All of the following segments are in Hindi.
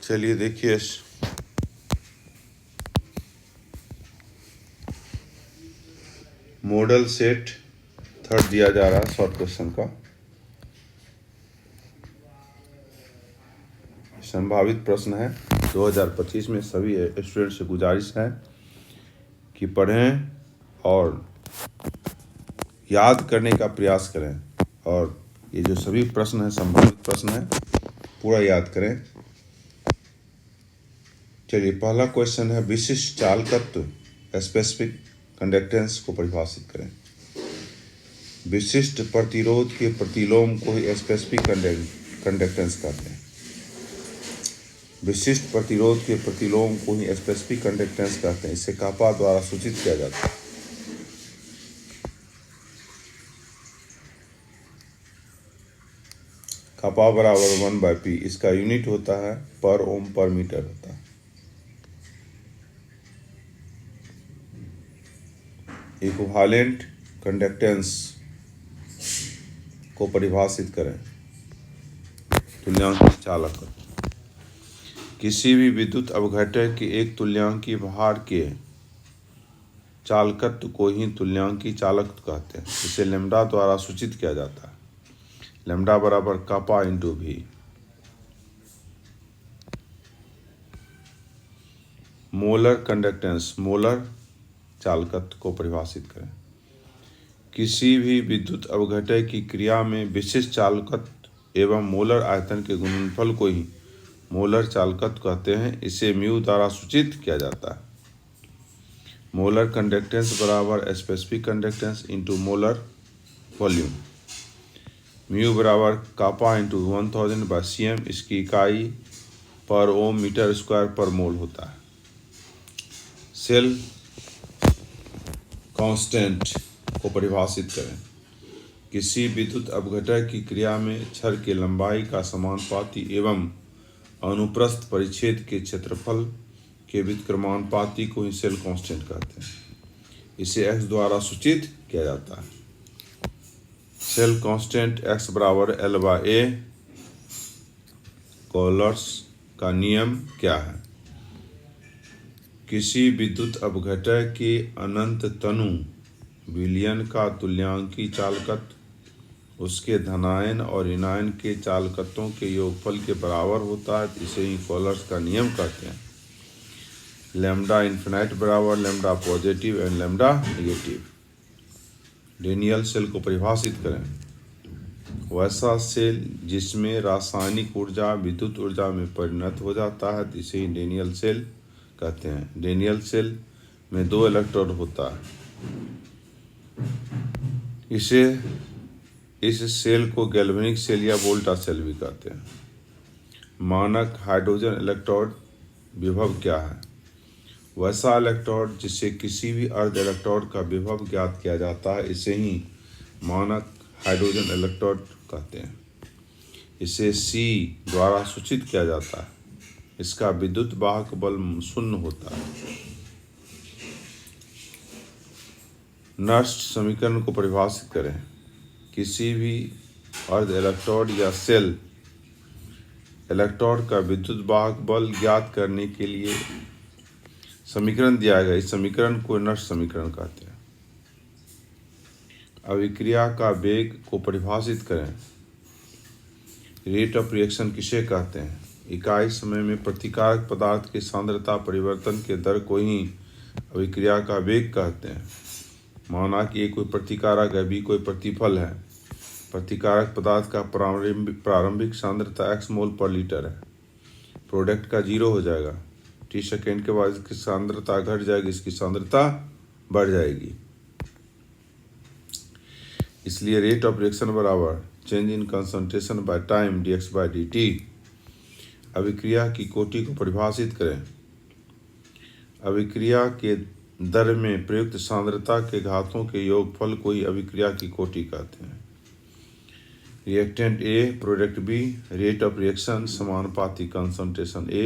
चलिए देखिए, मॉडल सेट थर्ड दिया जा रहा है शॉर्ट क्वेश्चन का। संभावित प्रश्न है 2025 में। सभी स्टूडेंट से गुजारिश है कि पढ़ें और याद करने का प्रयास करें, और ये जो सभी प्रश्न हैं संभावित प्रश्न है, पूरा याद करें। चलिए, पहला क्वेश्चन है विशिष्ट चालकत्व स्पेसिफिक कंडक्टेंस को परिभाषित करें। विशिष्ट प्रतिरोध के प्रतिलोम को ही स्पेसिफिक कंडक्टेंस कहते हैं। विशिष्ट प्रतिरोध के प्रतिलोम को ही स्पेसिफिक कंडक्टेंस कहते हैं। इसे कापा द्वारा सूचित किया जाता है। कापा बराबर 1/p। इसका यूनिट होता है पर ओम पर मीटर होता है। इक्विवेलेंट कंडक्टेंस को परिभाषित करें। तुल्यांकी चालकत्व किसी भी विद्युत अवघटक के एक तुल्यांकी भार के चालकत्व को ही तुल्यांकी चालकत्व कहते हैं। इसे लैम्डा द्वारा सूचित किया जाता है। लैम्डा बराबर कापा इंटू भी। मोलर कंडक्टेंस, मोलर चालकत्व को परिभाषित करें। किसी भी विद्युत अवघटक की क्रिया में विशिष्ट चालकत्व एवं मोलर आयतन के गुणनफल को ही मोलर चालकत्व कहते हैं। इसे म्यू द्वारा सूचित किया जाता है। मोलर कंडक्टेंस बराबर specific conductance into molar volume. Mu बराबर कापा इंटू 1000/cm। इसकी इकाई पर ओम मीटर स्क्वायर पर मोल होता है। सेल कांस्टेंट को परिभाषित करें। किसी विद्युत अवघटक की क्रिया में छड़ की लंबाई का समानुपाती एवं अनुप्रस्थ परिच्छेद के क्षेत्रफल के व्युत्क्रमानुपाती को ही सेल कांस्टेंट कहते हैं। इसे x द्वारा सूचित किया जाता है। सेल कांस्टेंट x बराबर L/A। कॉलर्स का नियम क्या है? किसी विद्युत अवघटक के अनंत तनु विलयन का तुल्यांकी चालकत्व उसके धनायन और ऋणायन के चालकत्वों के योगफल के बराबर होता है। इसे ही कॉलर्स का नियम कहते हैं। लैम्डा इन्फिनाइट बराबर lambda positive and lambda negative. Daniell cell को परिभाषित करें। वैसा सेल जिसमें रासायनिक ऊर्जा विद्युत ऊर्जा में परिणत हो जाता है, इसे ही डेनियल सेल कहते हैं। डेनियल सेल में 2 इलेक्ट्रोड होता है। इस सेल को गैल्वेनिक सेल या वोल्टा सेल भी कहते हैं। मानक हाइड्रोजन इलेक्ट्रोड विभव क्या है? वैसा इलेक्ट्रोड जिससे किसी भी अर्ध इलेक्ट्रोड का विभव ज्ञात किया जाता है, इसे ही मानक हाइड्रोजन इलेक्ट्रोड कहते हैं। इसे C द्वारा सूचित किया जाता है। इसका विद्युत वाहक बल 0 होता है। नर्स्ट समीकरण को परिभाषित करें। किसी भी अर्ध इलेक्ट्रोड या सेल इलेक्ट्रोड का विद्युत वाहक बल ज्ञात करने के लिए समीकरण दिया गया। इस समीकरण को नर्स्ट समीकरण कहते हैं। अभिक्रिया का वेग को परिभाषित करें। रेट ऑफ रिएक्शन किसे कहते हैं? इकाई समय में प्रतिकारक पदार्थ की सांद्रता परिवर्तन के दर को ही अभिक्रिया का वेग कहते हैं। माना कि कोई प्रतिकारक है, B कोई प्रतिफल है। प्रतिकारक पदार्थ का प्रारंभिक सांद्रता x मोल पर लीटर है। प्रोडक्ट का 0 हो जाएगा। t सेकेंड के बाद इसकी सांद्रता घट जाएगी, इसकी सांद्रता बढ़ जाएगी। इसलिए रेट ऑफ रिएक्शन बराबर change in concentration by time dx/dt। अभिक्रिया की कोटि को परिभाषित करें। अभिक्रिया के दर में प्रयुक्त सांद्रता के घातों के योगफल को ही अभिक्रिया की कोटि कहते हैं। Reactant A product B। Rate of reaction समानुपाती कंसंट्रेशन A।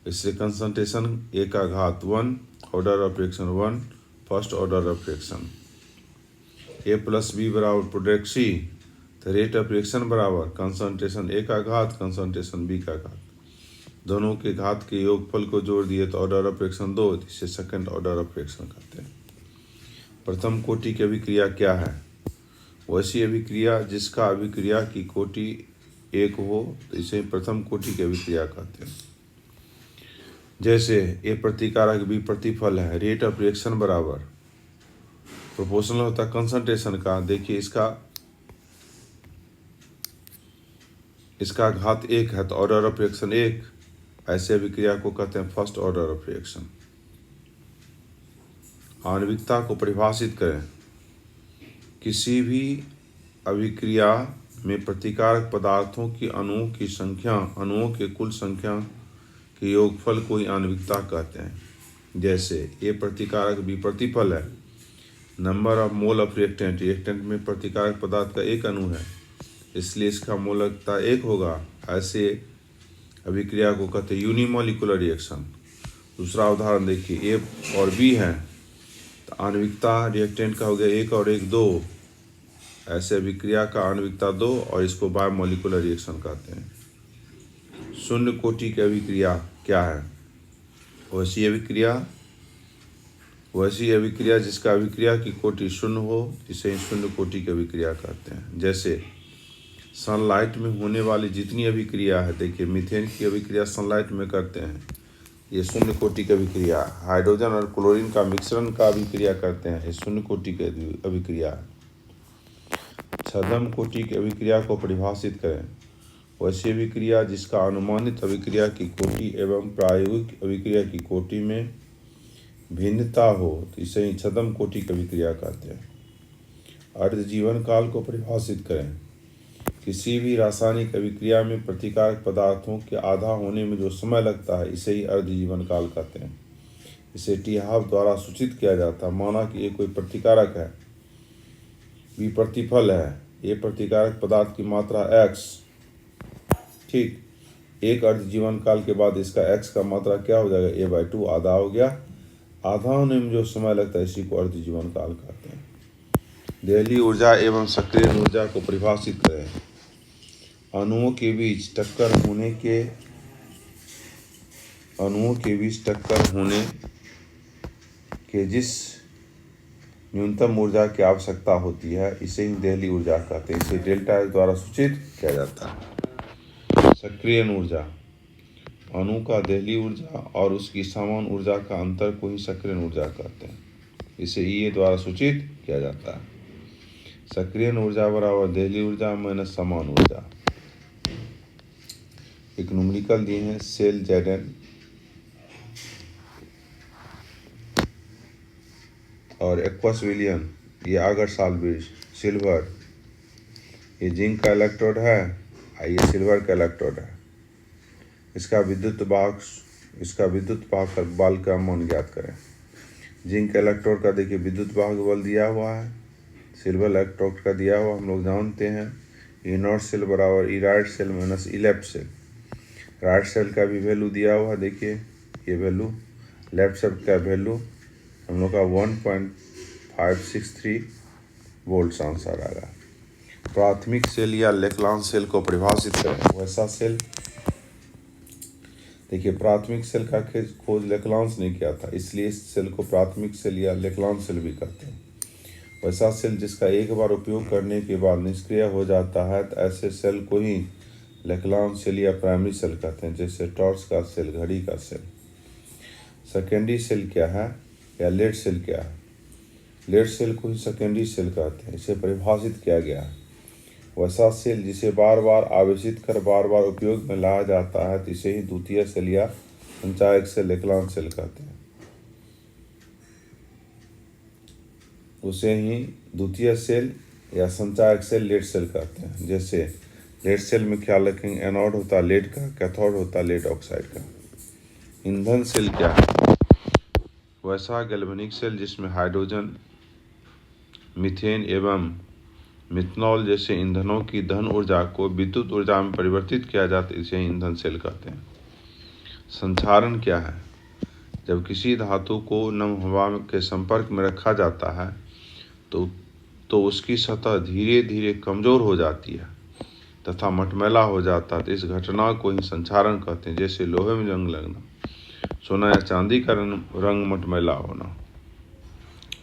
इससे कंसंट्रेशन A का घात 1, order of reaction 1, first order of reaction. A + B बराबर प्रोडक्ट C तो रेट ऑफ रिएक्शन बराबर कंसंट्रेशन A का घात कंसंट्रेशन B का घात, दोनों के घात के योगफल को जोड़ दिए तो ऑर्डर ऑफ रिएक्शन 2, इसे सेकंड ऑर्डर ऑफ रिएक्शन कहते हैं। प्रथम कोटि की अभिक्रिया क्या है? वैसी अभिक्रिया जिसका अभिक्रिया की कोटि 1 हो तो इसे प्रथम कोटि की अभिक्रिया कहते हैं। जैसे A प्रतिकारक B प्रतिफल है, रेट ऑफ रिएक्शन बराबर प्रोपोर्शनल होता है कंसंट्रेशन का। देखिए इसका घात 1 है तो ऑर्डर ऑफ रिएक्शन 1, ऐसे अभिक्रिया को कहते हैं फर्स्ट ऑर्डर ऑफ रिएक्शन। आणविकता को परिभाषित करें। किसी भी अभिक्रिया में प्रतिकारक पदार्थों की अणुओं की संख्या अणुओं के कुल संख्या के योगफल को ही आणविकता कहते हैं। जैसे A प्रतिकारक B प्रतिफल है, number of mole of reactant, reactant में प्रतिकारक पदार्थ का एक अणु है इसलिए इसका मोलकता 1 होगा, ऐसे अभिक्रिया को कहते हैं यूनिमोलिकुलर रिएक्शन। दूसरा उदाहरण देखिए, A और B है तो आणविकता रिएक्टेंट का हो गया 1 और 1 2, ऐसे अभिक्रिया का आणविकता 2 और इसको बायोमोलिकुलर रिएक्शन कहते हैं। शून्य कोटि की अभिक्रिया क्या है? वैसी अभिक्रिया जिसका अभिक्रिया की कोटि 0 हो इसे ही शून्य कोटि की अभिक्रिया कहते हैं। जैसे सनलाइट में होने वाली जितनी अभिक्रिया है, देखिए मीथेन की अभिक्रिया सनलाइट में करते हैं, ये शून्य कोटि की अभिक्रिया। हाइड्रोजन और क्लोरीन का मिश्रण का अभिक्रिया करते हैं, ये शून्य कोटि की अभिक्रिया है। छद्म कोटि की अभिक्रिया को परिभाषित करें। वैसी अभिक्रिया जिसका अनुमानित अभिक्रिया की कोटि एवं प्रायोगिक अभिक्रिया की कोटि में भिन्नता हो तो इसे ही छद्म कोटि की अभिक्रिया कहते हैं। अर्ध जीवन काल को परिभाषित करें। किसी भी रासायनिक अभिक्रिया में प्रतिकारक पदार्थों के आधा होने में जो समय लगता है इसे ही अर्ध जीवन काल कहते हैं। इसे टी हाफ द्वारा सूचित किया जाता है। माना कि ये कोई प्रतिकारक है, B प्रतिफल है, A प्रतिकारक पदार्थ की मात्रा x, ठीक, एक अर्ध जीवन काल के बाद इसका x का मात्रा क्या हो जाएगा? A/2, आधा हो गया। आधा होने में जो समय लगता है इसी को अर्ध जीवन काल कहते हैं। देहली ऊर्जा एवं सक्रिय ऊर्जा को परिभाषित करें। अणुओं के बीच टक्कर होने के जिस न्यूनतम ऊर्जा की आवश्यकता होती है इसे ही देहली ऊर्जा कहते हैं। इसे डेल्टा एच द्वारा सूचित किया जाता है। सक्रिय ऊर्जा, अणु का देहली ऊर्जा और उसकी समान ऊर्जा का अंतर को ही सक्रिय ऊर्जा कहते हैं। इसे E द्वारा सूचित किया जाता है। सक्रिय ऊर्जा बराबर देहली ऊर्जा माइनस समान ऊर्जा। एक न्यूमेरिकल दिए हैं, सेल Zn और एक्वस विलियन, ये आगर साल्वेज, सिल्वर, ये जिंक का इलेक्ट्रोड है, ये सिल्वर का इलेक्ट्रोड है। इसका विद्युत वाहक बल का मान ज्ञात करें। जिंक इलेक्ट्रोड का देखिए विद्युत वाहक बल दिया हुआ है, सिल्वर इलेक्ट्रोड का दिया हुआ हम लोग जानते हैं। ई नॉट सेल बराबर ई राइट सेल माइनस ई लेफ्ट सेल। राइट सेल का भी वैल्यू दिया हुआ, देखिए ये वैल्यू, लेफ्ट सेल का वैल्यू हम लोग का 1.563 वोल्ट आंसर आ रहा है। प्राथमिक सेल या लेक्लांस सेल को परिभाषित करें। वैसा सेल, देखिए प्राथमिक सेल का खोज लेक्लांस ने किया था इसलिए इस सेल को प्राथमिक सेल या लेक्लांस सेल भी कहते हैं। वैसा सेल जिसका एक बार उपयोग करने के बाद निष्क्रिय हो जाता है तो ऐसे सेल को ही लेक्लांस सेल या प्राइमरी सेल कहते हैं। जैसे टॉर्च का सेल, घड़ी का सेल। सेकेंडरी सेल क्या है या लेड सेल क्या है? लेड सेल को ही सेकेंडरी सेल कहते हैं। इसे परिभाषित किया गया है। वैसा सेल जिसे बार बार आवेशित कर बार बार उपयोग में लाया जाता है तो इसे ही द्वितीय सेल या संचायक सेल लेक्लांस सेल कहते हैं। उसे ही द्वितीय सेल या संचायक सेल लेड सेल कहते हैं। जैसे लेड सेल में ख्याल रखेंगे, एनोड होता है लेड का, कैथोड होता है लेड ऑक्साइड का। ईंधन सेल क्या है? वैसा गैल्वेनिक सेल जिसमें हाइड्रोजन, मीथेन एवं मिथनॉल जैसे ईंधनों की धन ऊर्जा को विद्युत ऊर्जा में परिवर्तित किया जाता है, इसे ईंधन सेल कहते हैं। संचारण क्या है? जब किसी धातु को नम हवा के संपर्क में रखा जाता है तो तो उसकी सतह धीरे धीरे कमज़ोर हो जाती है तथा मटमैला हो जाता है। तो इस घटना को ही संक्षारण कहते हैं। जैसे लोहे में जंग लगना, सोना या चांदी का रंग मटमैला होना।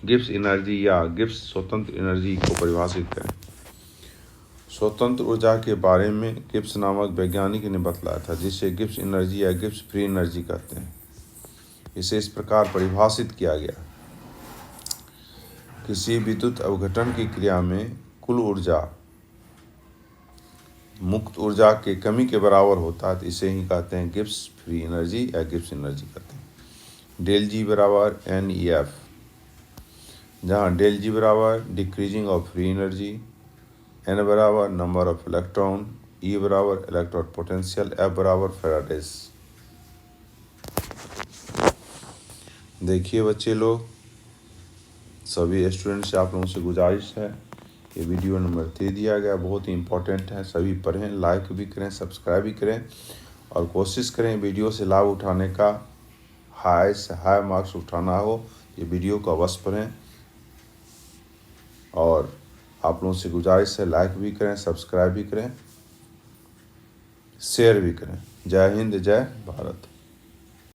गिब्स एनर्जी या गिब्स स्वतंत्र एनर्जी को परिभाषित करें। स्वतंत्र ऊर्जा के बारे में गिब्स नामक वैज्ञानिक ने बतलाया था, जिसे गिब्स एनर्जी या गिब्स फ्री एनर्जी कहते हैं। इसे इस प्रकार परिभाषित किया गया: किसी विद्युत अवघटन की क्रिया में कुल ऊर्जा मुक्त ऊर्जा के कमी के बराबर होता है। तो इसे ही कहते हैं गिब्स फ्री एनर्जी या गिब्स एनर्जी कहते हैं। डेल जी बराबर NEF, जहाँ डेल जी बराबर decreasing of free energy, N बराबर नंबर ऑफ इलेक्ट्रॉन, E बराबर इलेक्ट्रॉन पोटेंशियल, F बराबर फैराडेज। देखिए बच्चे लोग, सभी स्टूडेंट से आप लोगों से गुजारिश है, ये वीडियो नंबर 3 दिया गया, बहुत ही इम्पोर्टेंट है। सभी पढ़ें, लाइक भी करें, सब्सक्राइब भी करें और कोशिश करें वीडियो से लाभ उठाने का। हाई से हाई मार्क्स उठाना हो, ये वीडियो को अवश्य पढ़ें। और आप लोगों से गुजारिश है, लाइक भी करें, सब्सक्राइब भी करें, शेयर भी करें। जय हिंद, जय भारत।